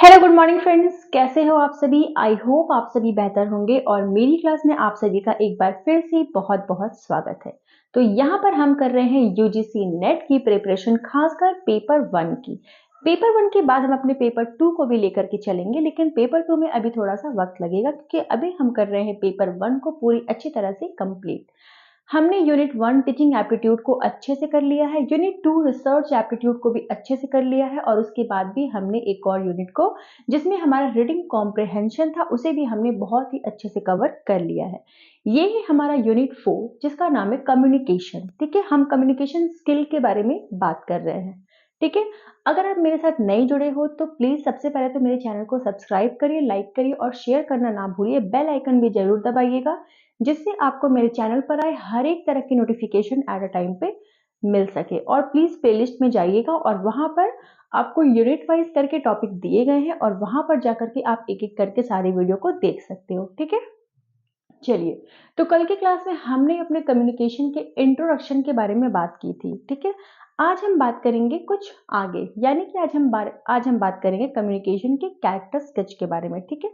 Hello good morning friends, कैसे हो आप सभी। आई होप आप सभी बेहतर होंगे और मेरी क्लास में आप सभी का एक बार फिर से बहुत बहुत स्वागत है। तो यहाँ पर हम कर रहे हैं यूजीसी नेट की प्रिपरेशन, खासकर पेपर 1 की। पेपर 1 के बाद हम अपने पेपर 2 को भी लेकर के चलेंगे, लेकिन पेपर 2 में अभी थोड़ा सा वक्त लगेगा क्योंकि अभी हम कर रहे हैं पेपर 1 को पूरी अच्छी तरह से कंप्लीट। हमने यूनिट 1 टीचिंग एप्टीट्यूड को अच्छे से कर लिया है, यूनिट 2 रिसर्च एप्टीट्यूड को भी अच्छे से कर लिया है और उसके बाद भी हमने एक और यूनिट को, जिसमें हमारा रीडिंग कॉम्प्रिहेंशन था, उसे भी हमने बहुत ही अच्छे से कवर कर लिया है। ये है हमारा यूनिट 4 जिसका नाम है कम्युनिकेशन। ठीक है, हम कम्युनिकेशन स्किल के बारे में बात कर रहे हैं। ठीक है, अगर आप मेरे साथ नए जुड़े हो तो प्लीज सबसे पहले तो मेरे चैनल को सब्सक्राइब करिए, लाइक करिए और शेयर करना ना भूलिए। बेल आइकन भी जरूर दबाइएगा जिससे आपको मेरे चैनल पर आए हर एक तरह की नोटिफिकेशन एट अ टाइम पे मिल सके। और प्लीज प्लेलिस्ट में जाइएगा और वहां पर आपको यूनिट वाइज करके टॉपिक दिए गए हैं और वहां पर जाकर के आप एक एक करके सारे वीडियो को देख सकते हो। ठीक है, चलिए। तो कल की क्लास में हमने अपने कम्युनिकेशन के इंट्रोडक्शन के बारे में बात की थी। ठीक है, आज हम बात करेंगे कुछ आगे, यानी कि आज हम बात करेंगे कम्युनिकेशन के कैरेक्टर स्केच के बारे में। ठीक है,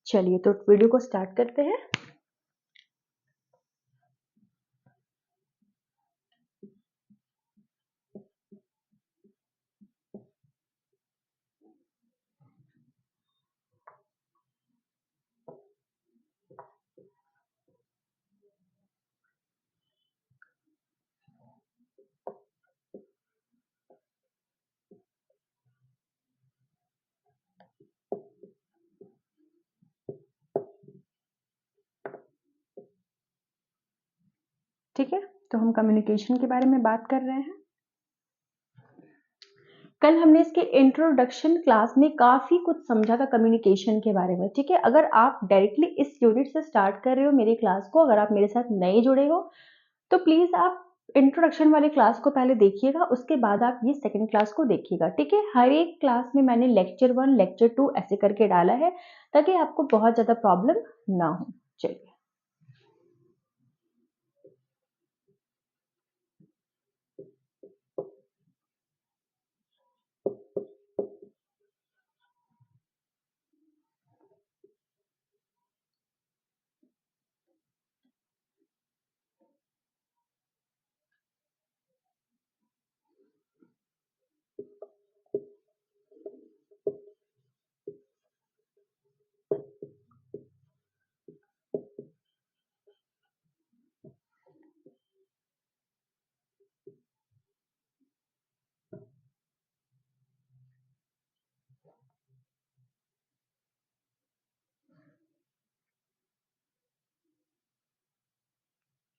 चलिए तो वीडियो को स्टार्ट करते हैं। ठीक है, तो हम कम्युनिकेशन के बारे में बात कर रहे हैं। कल हमने इसके इंट्रोडक्शन क्लास में काफी कुछ समझा था कम्युनिकेशन के बारे में। ठीक है, अगर आप डायरेक्टली इस यूनिट से स्टार्ट कर रहे हो मेरी क्लास को, अगर आप मेरे साथ नए जुड़े हो तो प्लीज आप इंट्रोडक्शन वाले क्लास को पहले देखिएगा, उसके बाद आप ये सेकंड क्लास को देखिएगा। ठीक है, हर एक क्लास में मैंने लेक्चर 1 लेक्चर 2 ऐसे करके डाला है ताकि आपको बहुत ज्यादा प्रॉब्लम ना हो। चलिए,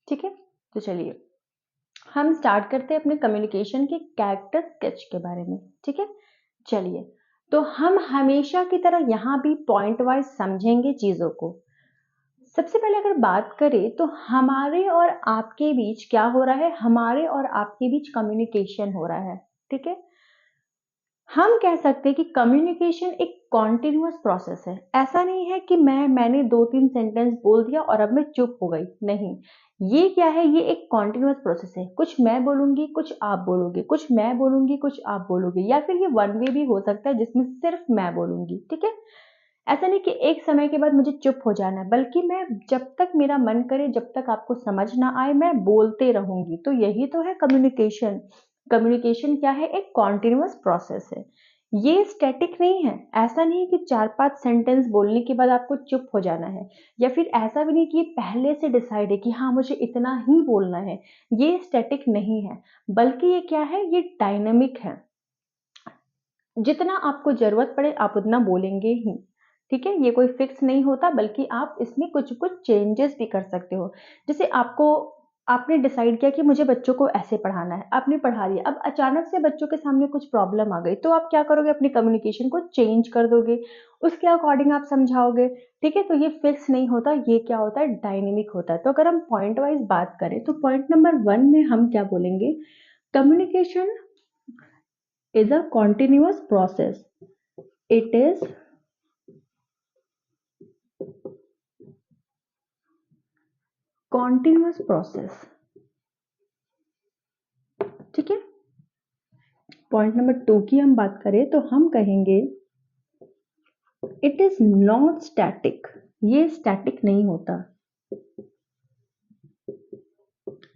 ठीक है, तो चलिए हम स्टार्ट करते हैं अपने कम्युनिकेशन के कैरेक्टर स्केच के बारे में। ठीक है, चलिए। तो हम हमेशा की तरह यहाँ भी पॉइंट वाइज समझेंगे चीजों को। सबसे पहले अगर बात करें तो हमारे और आपके बीच क्या हो रहा है, हमारे और आपके बीच कम्युनिकेशन हो रहा है। ठीक है, हम कह सकते हैं कि कम्युनिकेशन एक कॉन्टिन्यूअस प्रोसेस है। ऐसा नहीं है कि मैंने 2-3 सेंटेंस बोल दिया और अब मैं चुप हो गई, नहीं। ये क्या है, ये एक कॉन्टिन्यूअस प्रोसेस है। कुछ मैं बोलूंगी, कुछ आप बोलोगे, कुछ मैं बोलूंगी, कुछ आप बोलोगे, या फिर ये वन वे भी हो सकता है जिसमें सिर्फ मैं बोलूंगी। ठीक है, ऐसा नहीं कि एक समय के बाद मुझे चुप हो जाना है, बल्कि मैं जब तक मेरा मन करे, जब तक आपको समझ ना आए, मैं बोलते रहूंगी। तो यही तो है कम्युनिकेशन। कम्युनिकेशन क्या है, एक कॉन्टिन्यूअस प्रोसेस है। ये स्टैटिक नहीं है। ऐसा नहीं कि 4-5 सेंटेंस बोलने के बाद आपको चुप हो जाना है, या फिर ऐसा भी नहीं कि ये पहले से डिसाइड है कि हाँ मुझे इतना ही बोलना है। ये स्टैटिक नहीं है, बल्कि ये क्या है, ये डायनेमिक है। जितना आपको जरूरत पड़े आप उतना बोलेंगे ही। ठीक है, ये कोई फिक्स नहीं होता, बल्कि आप इसमें कुछ कुछ चेंजेस भी कर सकते हो। जैसे आपने डिसाइड किया कि मुझे बच्चों को ऐसे पढ़ाना है, आपने पढ़ा दिया, अब अचानक से बच्चों के सामने कुछ प्रॉब्लम आ गई तो आप क्या करोगे, अपनी कम्युनिकेशन को चेंज कर दोगे, उसके अकॉर्डिंग आप समझाओगे। ठीक है, तो ये फिक्स नहीं होता, ये क्या होता है, डायनेमिक होता है। तो अगर हम पॉइंट वाइज बात करें तो पॉइंट नंबर 1 में हम क्या बोलेंगे, communication is a continuous process. It is continuous process. ठीक है, पॉइंट नंबर 2 की हम बात करें तो हम कहेंगे इट इज नॉट स्टैटिक, ये स्टैटिक नहीं होता,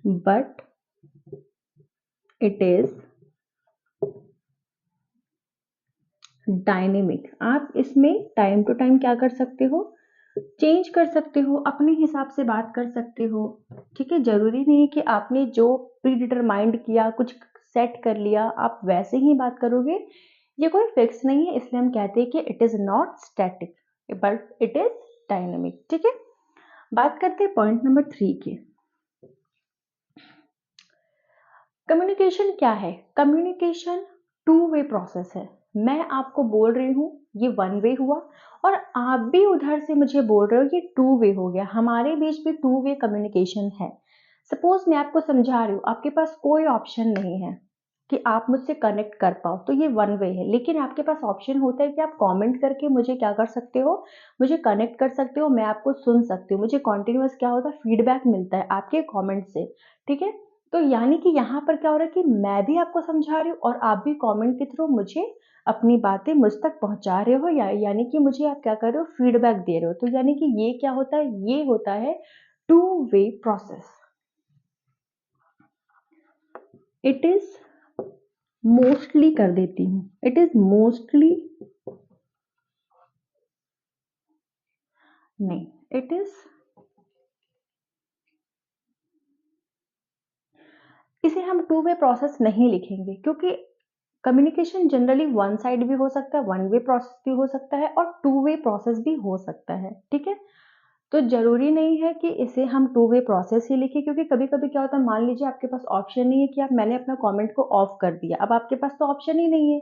बट इट इज डायनेमिक। आप इसमें टाइम टू टाइम क्या कर सकते हो, चेंज कर सकते हो, अपने हिसाब से बात कर सकते हो। ठीक है, जरूरी नहीं है कि आपने जो प्री डिटरमाइंड किया, कुछ सेट कर लिया, आप वैसे ही बात करोगे, ये कोई फिक्स नहीं है। इसलिए हम कहते हैं कि it is not static but it is dynamic. ठीक है, बात करते हैं पॉइंट नंबर 3 की। कम्युनिकेशन क्या है? कम्युनिकेशन टू वे प्रोसेस है। मैं आपको बोल रही हूँ, ये वन वे हुआ, और आप भी उधर से मुझे बोल रहे हो, ये टू वे हो गया। हमारे बीच भी टू वे कम्युनिकेशन है। सपोज मैं आपको समझा रही हूँ, आपके पास कोई ऑप्शन नहीं है कि आप मुझसे कनेक्ट कर पाओ, तो ये वन वे है। लेकिन आपके पास ऑप्शन होता है कि आप कमेंट करके मुझे क्या कर सकते हो, मुझे कनेक्ट कर सकते हो, मैं आपको सुन सकती हूँ, मुझे कॉन्टिन्यूअस क्या होता है, फीडबैक मिलता है आपके कमेंट से। ठीक है, तो यानी कि यहाँ पर क्या हो रहा है कि मैं भी आपको समझा रही हूँ और आप भी कमेंट के थ्रू मुझे अपनी बातें मुझ तक पहुंचा रहे हो, यानी कि मुझे आप क्या कर रहे हो, फीडबैक दे रहे हो। तो यानी कि ये क्या होता है, ये होता है two way process. It is mostly कर देती हूँ, इट इज मोस्टली नहीं, इट इज, इसे हम टू वे प्रोसेस नहीं लिखेंगे, क्योंकि कम्युनिकेशन जनरली वन साइड भी हो सकता है, वन वे प्रोसेस भी हो सकता है, और टू वे प्रोसेस भी हो सकता है। ठीक है, तो जरूरी नहीं है कि इसे हम टू वे प्रोसेस ही लिखें, क्योंकि कभी कभी क्या होता है, मान लीजिए आपके पास ऑप्शन नहीं है कि आप, मैंने अपना कमेंट को ऑफ कर दिया, अब आपके पास तो ऑप्शन ही नहीं है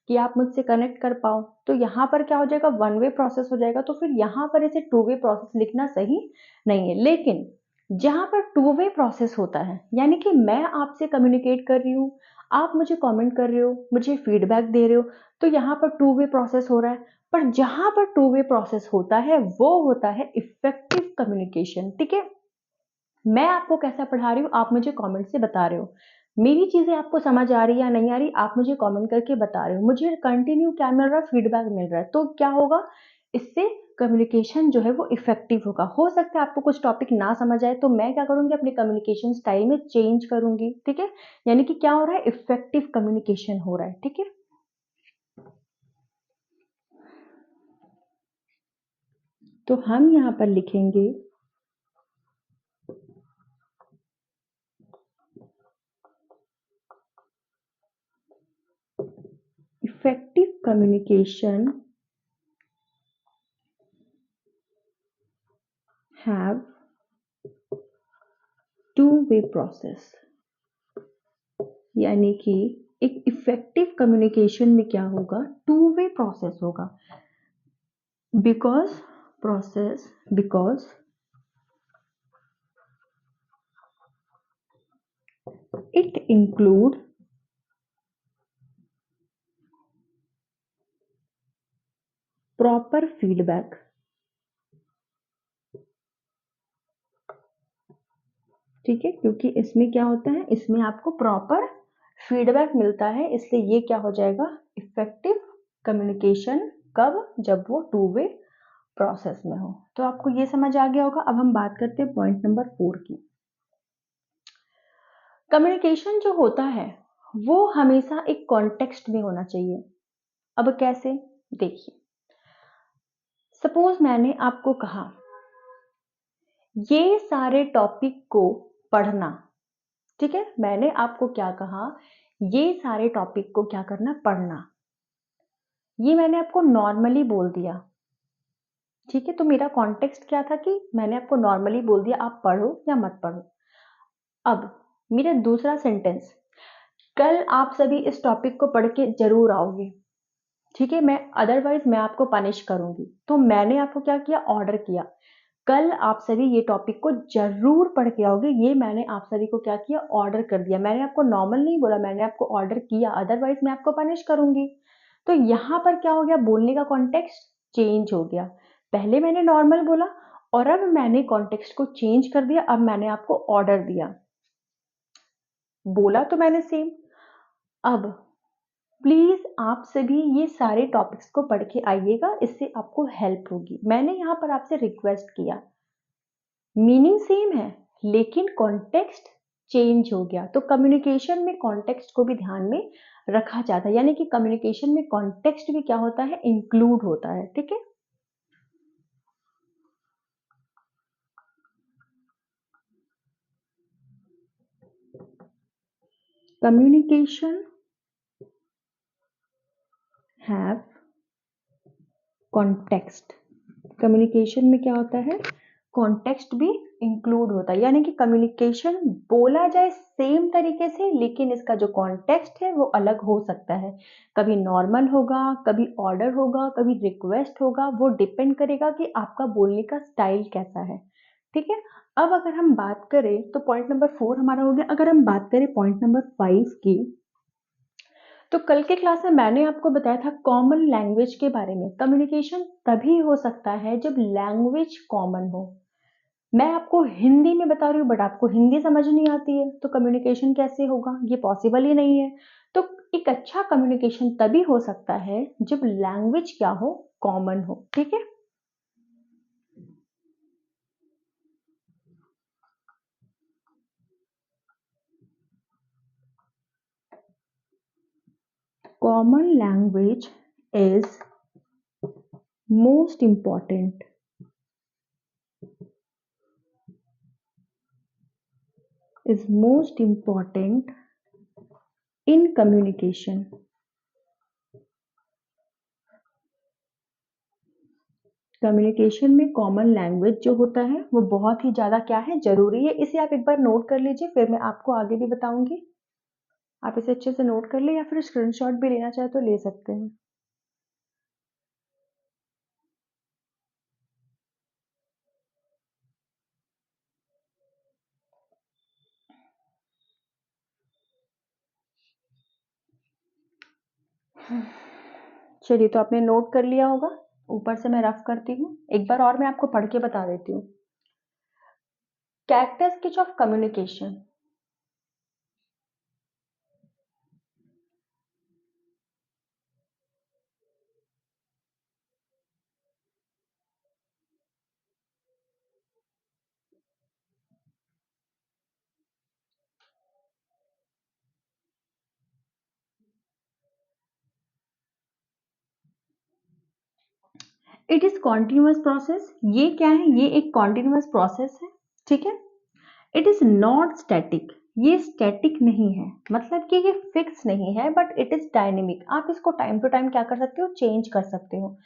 कि आप मुझसे कनेक्ट कर पाओ, तो यहाँ पर क्या हो जाएगा, वन वे प्रोसेस हो जाएगा। तो फिर यहाँ पर इसे टू वे प्रोसेस लिखना सही नहीं है। लेकिन जहां पर टू वे प्रोसेस होता है, यानी कि मैं आपसे कम्युनिकेट कर रही हूँ, आप मुझे कमेंट कर रहे हो, मुझे फीडबैक दे रहे हो, तो यहाँ पर टू वे प्रोसेस हो रहा है। पर जहां पर टू वे प्रोसेस होता है वो होता है इफेक्टिव कम्युनिकेशन। ठीक है, मैं आपको कैसा पढ़ा रही हूँ, आप मुझे कमेंट से बता रहे हो, मेरी चीजें आपको समझ आ रही है या नहीं आ रही, आप मुझे कमेंट करके बता रहे हो, मुझे कंटिन्यू क्या मिल रहा है, फीडबैक मिल रहा है। तो क्या होगा, इससे कम्युनिकेशन जो है वो इफेक्टिव होगा। हो सकता है आपको कुछ टॉपिक ना समझ आए, तो मैं क्या करूंगी, अपने कम्युनिकेशन स्टाइल में चेंज करूंगी। ठीक है, यानी कि क्या हो रहा है, इफेक्टिव कम्युनिकेशन हो रहा है। ठीक है, तो हम यहाँ पर लिखेंगे effective communication have two way process। यानी कि एक इफेक्टिव कम्युनिकेशन में क्या होगा, टू वे प्रोसेस होगा। Because it include proper feedback. ठीक है, क्योंकि इसमें क्या होता है, इसमें आपको प्रॉपर फीडबैक मिलता है, इसलिए ये क्या हो जाएगा, इफेक्टिव कम्युनिकेशन। कब, जब वो टू वे प्रोसेस में हो। तो आपको ये समझ आ गया होगा। अब हम बात करते हैं पॉइंट नंबर 4 की। कम्युनिकेशन जो होता है वो हमेशा एक कॉन्टेक्स्ट में होना चाहिए। अब कैसे, देखिए, सपोज मैंने आपको कहा ये सारे टॉपिक को पढ़ना। ठीक है, मैंने आपको क्या कहा, ये सारे टॉपिक को क्या करना, पढ़ना। ये मैंने आपको नॉर्मली बोल दिया। ठीक है, तो मेरा कॉन्टेक्स्ट क्या था कि मैंने आपको नॉर्मली बोल दिया, आप पढ़ो या मत पढ़ो। अब मेरा दूसरा सेंटेंस, कल आप सभी इस टॉपिक को पढ़ के जरूर आओगे। ठीक है, मैं अदरवाइज मैं आपको पनिश करूंगी। तो मैंने आपको क्या किया, ऑर्डर किया, कल आप सभी ये टॉपिक को जरूर पढ़ के आओगे। ये मैंने आप सभी को क्या किया, ऑर्डर कर दिया। मैंने आपको नॉर्मल नहीं बोला, मैंने आपको ऑर्डर किया, अदरवाइज मैं आपको पनिश करूंगी। तो यहाँ पर क्या हो गया, बोलने का कॉन्टेक्स्ट चेंज हो गया। पहले मैंने नॉर्मल बोला और अब मैंने कॉन्टेक्स्ट को चेंज कर दिया, अब मैंने आपको ऑर्डर दिया। बोला तो मैंने सेम। अब प्लीज आप सभी ये सारे टॉपिक्स को पढ़ के आइएगा, इससे आपको हेल्प होगी। मैंने यहाँ पर आपसे रिक्वेस्ट किया, मीनिंग सेम है लेकिन कॉन्टेक्स्ट चेंज हो गया, तो कम्युनिकेशन में कॉन्टेक्स्ट को भी ध्यान में रखा जाता है, यानी कि कम्युनिकेशन में कॉन्टेक्स्ट भी क्या होता है, इंक्लूड होता है। ठीक है, कम्युनिकेशन हैव कॉन्टेक्स्ट, कम्युनिकेशन में क्या होता है, कॉन्टेक्स्ट भी इंक्लूड होता है, यानी कि कम्युनिकेशन बोला जाए सेम तरीके से लेकिन इसका जो कॉन्टेक्स्ट है वो अलग हो सकता है। कभी नॉर्मल होगा, कभी ऑर्डर होगा, कभी रिक्वेस्ट होगा, वो डिपेंड करेगा कि आपका बोलने का स्टाइल कैसा है। ठीक है, अब अगर हम बात करें तो पॉइंट नंबर 4 हमारा हो गया। अगर हम बात करें पॉइंट नंबर 5 की, तो कल के क्लास में मैंने आपको बताया था कॉमन लैंग्वेज के बारे में। कम्युनिकेशन तभी हो सकता है जब लैंग्वेज कॉमन हो। मैं आपको हिंदी में बता रही हूँ बट आपको हिंदी समझ नहीं आती है, तो कम्युनिकेशन कैसे होगा, ये पॉसिबल ही नहीं है। तो एक अच्छा कम्युनिकेशन तभी हो सकता है जब लैंग्वेज क्या हो, कॉमन हो। ठीक है, common language is most important, is most important in communication। Communication में कॉमन लैंग्वेज जो होता है वो बहुत ही ज़्यादा क्या है, ज़रूरी है। इसे आप एक बार नोट कर लीजिए, फिर मैं आपको आगे भी बताऊंगी। आप इसे अच्छे से नोट कर ले या फिर स्क्रीनशॉट भी लेना चाहे तो ले सकते हैं। चलिए, तो आपने नोट कर लिया होगा। ऊपर से मैं रफ करती हूँ, एक बार और मैं आपको पढ़ के बता देती हूँ। Characteristics of communication. It is continuous process. ये क्या है, ये एक कॉन्टिन्यूअस प्रोसेस है। ठीक है, इट इज नॉट स्टैटिक, ये स्टैटिक नहीं है, मतलब कि ये फिक्स नहीं है, बट इट इज डायनेमिक। आप इसको टाइम टू टाइम क्या कर सकते हो, चेंज कर सकते हो।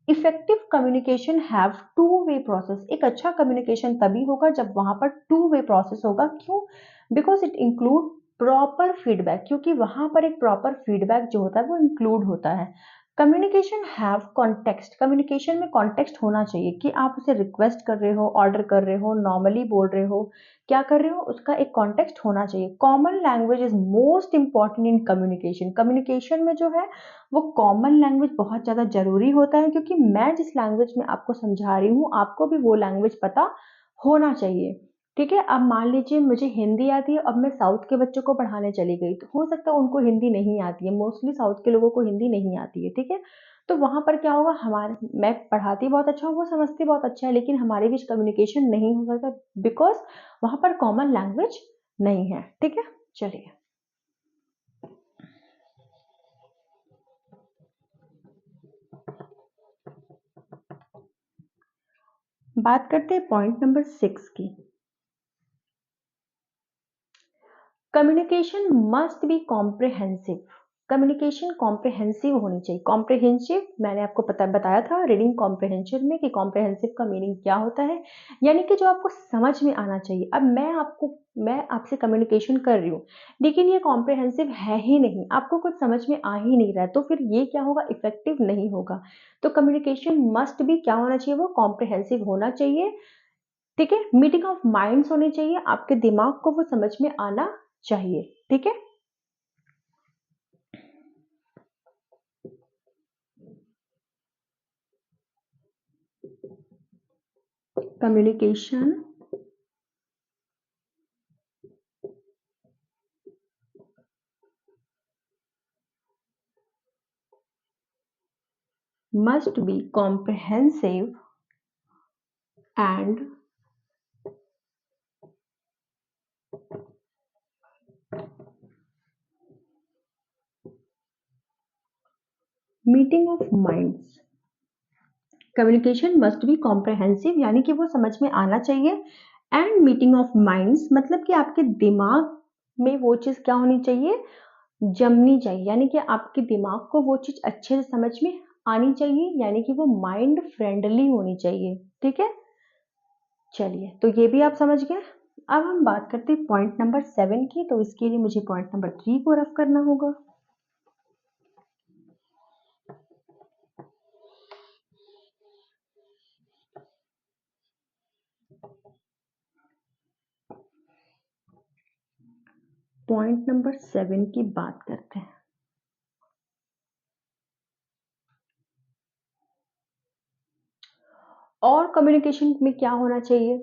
Effective communication have two way process. एक अच्छा कम्युनिकेशन तभी होगा जब वहां पर टू वे प्रोसेस होगा। क्यों? Because it include proper feedback, क्योंकि वहां पर एक प्रॉपर फीडबैक जो होता है वो इंक्लूड होता है। कम्युनिकेशन हैव कॉन्टेक्स्ट, कम्युनिकेशन में कॉन्टेक्स्ट होना चाहिए कि आप उसे रिक्वेस्ट कर रहे हो, ऑर्डर कर रहे हो, नॉर्मली बोल रहे हो, क्या कर रहे हो, उसका एक कॉन्टेक्स्ट होना चाहिए। Common language is most important in communication. Communication में जो है वो कॉमन लैंग्वेज बहुत ज़्यादा ज़रूरी होता है, क्योंकि मैं जिस लैंग्वेज में आपको समझा रही हूँ आपको भी वो लैंग्वेज पता होना चाहिए। ठीक है, अब मान लीजिए मुझे हिंदी आती है, अब मैं साउथ के बच्चों को पढ़ाने चली गई, तो हो सकता है उनको हिंदी नहीं आती है, मोस्टली साउथ के लोगों को हिंदी नहीं आती है। ठीक है, तो वहां पर क्या होगा, हमारे मैं पढ़ाती बहुत अच्छा हूँ, वो समझती बहुत अच्छा है, लेकिन हमारे बीच कम्युनिकेशन नहीं हो सकता, बिकॉज वहां पर कॉमन लैंग्वेज नहीं है। ठीक है, चलिए बात करते हैं पॉइंट नंबर 6 की। Communication must be comprehensive. Communication comprehensive होनी चाहिए। कॉम्प्रिहेंसिव मैंने आपको पता बताया था रीडिंग कॉम्प्रिहेंशन में कि कॉम्प्रिहेंसिव का मीनिंग क्या होता है, यानी कि जो आपको समझ में आना चाहिए। अब मैं आपसे कम्युनिकेशन कर रही हूँ लेकिन ये कॉम्प्रिहेंसिव है ही नहीं, आपको कुछ समझ में आ ही नहीं रहा है, तो फिर ये क्या होगा, इफेक्टिव नहीं होगा। तो कम्युनिकेशन मस्ट भी क्या होना चाहिए, वो कॉम्प्रिहेंसिव होना चाहिए। ठीक है, मीटिंग ऑफ माइंड्स होनी चाहिए, आपके दिमाग को वो समझ में आना चाहिए। ठीक है, communication must be comprehensive and meeting of minds. Communication must be comprehensive यानी कि वो समझ में आना चाहिए, एंड मीटिंग ऑफ माइंड्स मतलब कि आपके दिमाग में वो चीज़ क्या होनी चाहिए, जमनी चाहिए, यानी कि आपके दिमाग को वो चीज़ अच्छे से समझ में आनी चाहिए, यानी कि वो माइंड फ्रेंडली होनी चाहिए। ठीक है, चलिए तो ये भी आप समझ गए। अब हम बात करते हैं पॉइंट नंबर 7 की, तो इसके लिए मुझे पॉइंट नंबर 3 को रफ करना होगा। पॉइंट नंबर 7 की बात करते हैं। और कम्युनिकेशन में क्या होना चाहिए,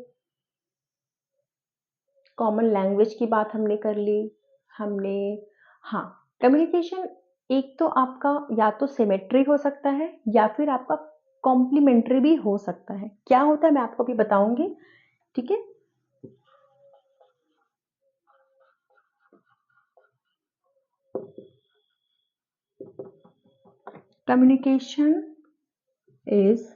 कॉमन लैंग्वेज की बात हमने कर ली। हमने, हाँ, कम्युनिकेशन एक तो आपका या तो सिमेट्री हो सकता है या फिर आपका कॉम्प्लीमेंट्री भी हो सकता है। क्या होता है मैं आपको भी बताऊंगी। ठीक है, communication is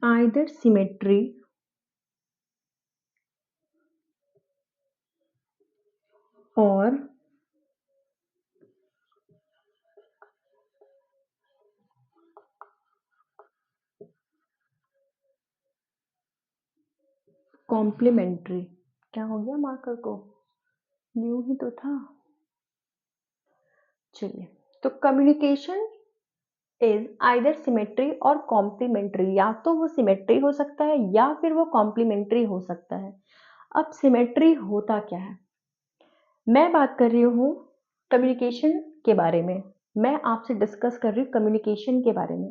either symmetry or complementary. क्या हो गया मार्कर को, न्यू ही तो था। चलिए, तो कम्युनिकेशन इज आइदर सिमेट्री और कॉम्प्लीमेंट्री, या तो वो सिमेट्री हो सकता है या फिर वो कॉम्प्लीमेंट्री हो सकता है। अब सिमेट्री होता क्या है, मैं बात कर रही हूँ कम्युनिकेशन के बारे में, मैं आपसे डिस्कस कर रही हूँ कम्युनिकेशन के बारे में।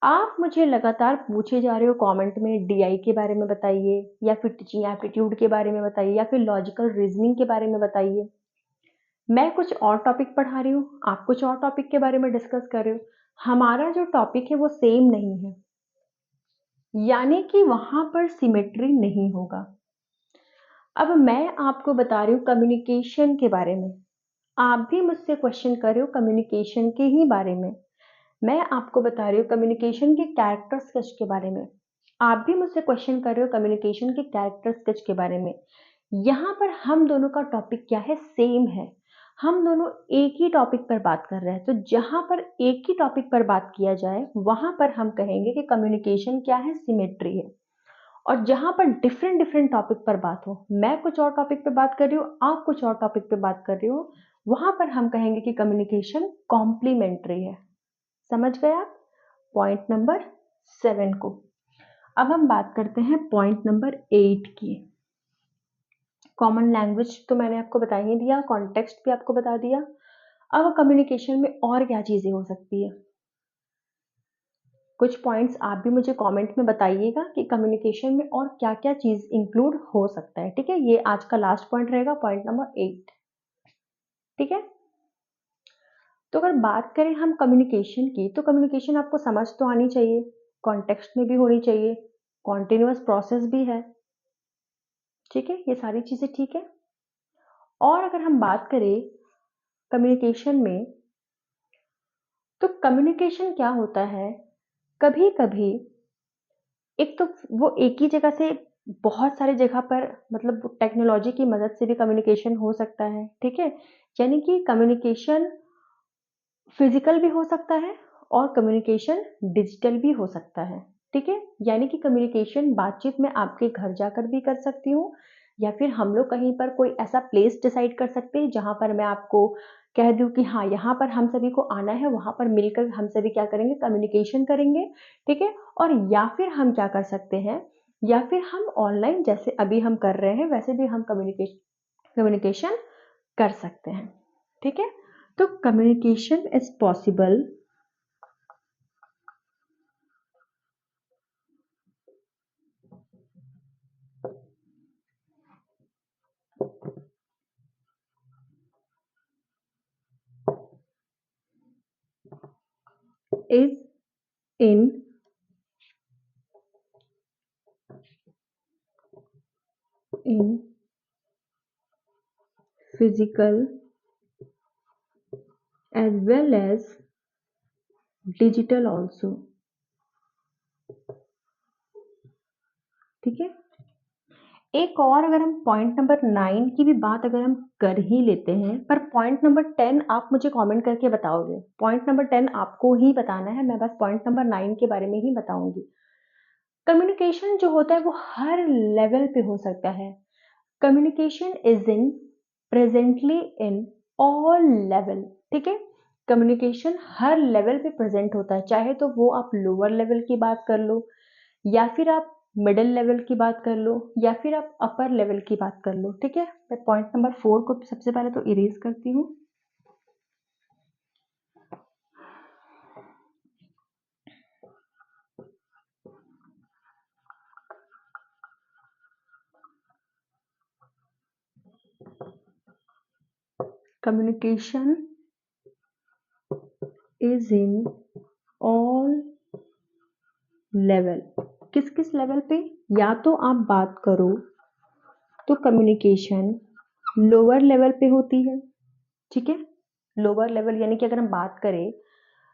आप मुझे लगातार पूछे जा रहे हो कमेंट में डीआई के बारे में बताइए, या फिर टीचिंग एप्टीट्यूड के बारे में बताइए, या फिर लॉजिकल रीजनिंग के बारे में बताइए। मैं कुछ और टॉपिक पढ़ा रही हूँ, आप कुछ और टॉपिक के बारे में डिस्कस कर रहे हो, हमारा जो टॉपिक है वो सेम नहीं है, यानी कि वहां पर सिमेट्री नहीं होगा। अब मैं आपको बता रही हूँ कम्युनिकेशन के बारे में, आप भी मुझसे क्वेश्चन कर रहे हो कम्युनिकेशन के ही बारे में। मैं आपको बता रही हूँ कम्युनिकेशन के कैरेक्टर स्केच के बारे में, आप भी मुझसे क्वेश्चन कर रहे हो कम्युनिकेशन के कैरेक्टर स्केच के बारे में। यहाँ पर हम दोनों का टॉपिक क्या है, सेम है, हम दोनों एक ही टॉपिक पर बात कर रहे हैं। तो जहां पर एक ही टॉपिक पर बात किया जाए वहां पर हम कहेंगे कि कम्युनिकेशन क्या है, सिमेट्री है। और जहां पर डिफरेंट डिफरेंट टॉपिक पर बात हो, मैं कुछ और टॉपिक पे बात कर रही हूँ, आप कुछ और टॉपिक पे बात कर रही हो, वहां पर हम कहेंगे कि कम्युनिकेशन कॉम्प्लीमेंट्री है। समझ गए आप पॉइंट नंबर 7 को। अब हम बात करते हैं पॉइंट नंबर 8 की। कॉमन लैंग्वेज तो मैंने आपको बता ही दिया, कॉन्टेक्स्ट भी आपको बता दिया। अब कम्युनिकेशन में और क्या चीजें हो सकती है, कुछ पॉइंट्स आप भी मुझे कमेंट में बताइएगा कि कम्युनिकेशन में और क्या क्या चीज इंक्लूड हो सकता है। ठीक है, ये आज का लास्ट पॉइंट रहेगा, पॉइंट नंबर 8। ठीक है, तो अगर बात करें हम कम्युनिकेशन की, तो कम्युनिकेशन आपको समझ तो आनी चाहिए, कॉन्टेक्स्ट में भी होनी चाहिए, कॉन्टिन्यूअस प्रोसेस भी है। ठीक है, ये सारी चीजें ठीक है। और अगर हम बात करें कम्युनिकेशन में, तो कम्युनिकेशन क्या होता है, कभी कभी एक तो वो एक ही जगह से बहुत सारी जगह पर, मतलब टेक्नोलॉजी की मदद से भी कम्युनिकेशन हो सकता है। ठीक है, यानी कि कम्युनिकेशन फिजिकल भी हो सकता है और कम्युनिकेशन डिजिटल भी हो सकता है। ठीक है, यानी कि कम्युनिकेशन बातचीत में आपके घर जाकर भी कर सकती हूँ, या फिर हम लोग कहीं पर कोई ऐसा प्लेस डिसाइड कर सकते हैं जहां पर मैं आपको कह दूं कि हाँ यहाँ पर हम सभी को आना है, वहां पर मिलकर हम सभी क्या करेंगे, कम्युनिकेशन करेंगे। ठीक है, और या फिर हम क्या कर सकते हैं, या फिर हम ऑनलाइन जैसे अभी हम कर रहे हैं वैसे भी हम कम्युनिकेशन कर सकते हैं। ठीक है, तो communication is possible is in physical as well as digital also। ठीक है, एक और अगर हम पॉइंट नंबर 9 की भी बात अगर हम कर ही लेते हैं, पर पॉइंट नंबर 10 आप मुझे कमेंट करके बताओगे। पॉइंट नंबर 10 आपको ही बताना है, मैं बस पॉइंट नंबर 9 के बारे में ही बताऊंगी। कम्युनिकेशन जो होता है वो हर लेवल पे हो सकता है। Communication is in presently in all level. ठीक है, कम्युनिकेशन हर लेवल पे प्रेजेंट होता है, चाहे तो वो आप लोअर लेवल की बात कर लो, या फिर आप मिडिल लेवल की बात कर लो, या फिर आप अपर लेवल की बात कर लो। ठीक है, मैं पॉइंट नंबर 4 को सबसे पहले तो इरेज करती हूँ। Communication is in all level. किस किस लेवल पे? या तो आप बात करो तो कम्युनिकेशन लोअर लेवल पे होती है। ठीक है, लोअर लेवल यानी कि अगर हम बात करें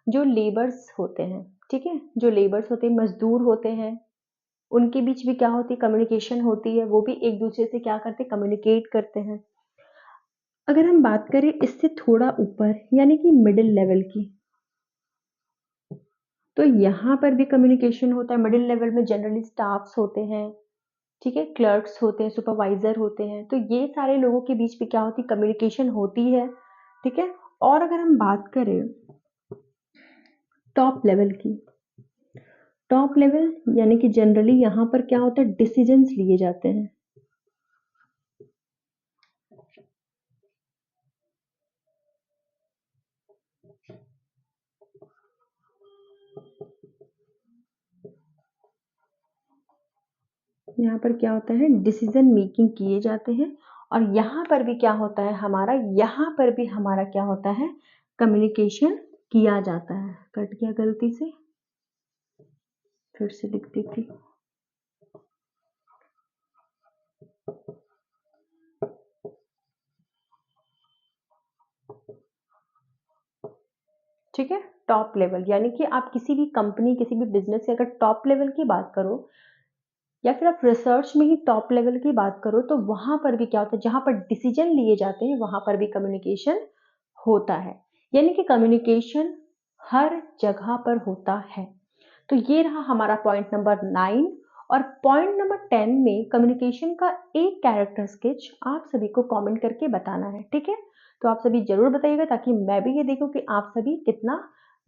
जो लेबर्स होते हैं, ठीक है, जो लेबर्स होते हैं, मजदूर होते हैं, उनके बीच भी क्या होती है? कम्युनिकेशन होती है। वो भी एक दूसरे से क्या करते हैं? कम्युनिकेट करते हैं। अगर हम बात करें इससे थोड़ा ऊपर यानी कि मिडिल लेवल की, तो यहाँ पर भी कम्युनिकेशन होता है। मिडिल लेवल में जनरली स्टाफ्स होते हैं, ठीक है, क्लर्क्स होते हैं, सुपरवाइजर होते हैं, तो ये सारे लोगों के बीच में क्या होती है? कम्युनिकेशन होती है। ठीक है, और अगर हम बात करें टॉप लेवल की, टॉप लेवल यानी कि जनरली यहाँ पर क्या होता है? डिसीजंस लिए जाते हैं। यहाँ पर क्या होता है? डिसीजन मेकिंग किए जाते हैं। और यहाँ पर भी क्या होता है हमारा? यहाँ पर भी हमारा क्या होता है? कम्युनिकेशन किया जाता है। कट गया गलती से, फिर से लिख देती। ठीक है, टॉप लेवल यानी कि आप किसी भी कंपनी, किसी भी बिजनेस की अगर टॉप लेवल की बात करो, या फिर आप रिसर्च में ही टॉप लेवल की बात करो, तो वहां पर भी क्या होता है? जहां पर डिसीजन लिए जाते हैं वहां पर भी कम्युनिकेशन होता है। यानी कि कम्युनिकेशन हर जगह पर होता है। तो ये रहा हमारा पॉइंट नंबर 9। और पॉइंट नंबर 10 में कम्युनिकेशन का एक कैरेक्टर स्केच आप सभी को कमेंट करके बताना है। ठीक है, तो आप सभी जरूर बताइएगा ताकि मैं भी ये देखूं कि आप सभी कितना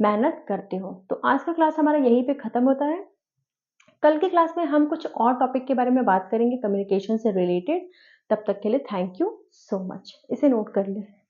मेहनत करते हो। तो आज का क्लास हमारा यहीं पे खत्म होता है। कल की क्लास में हम कुछ और टॉपिक के बारे में बात करेंगे कम्युनिकेशन से रिलेटेड। तब तक के लिए थैंक यू सो मच। इसे नोट कर लें।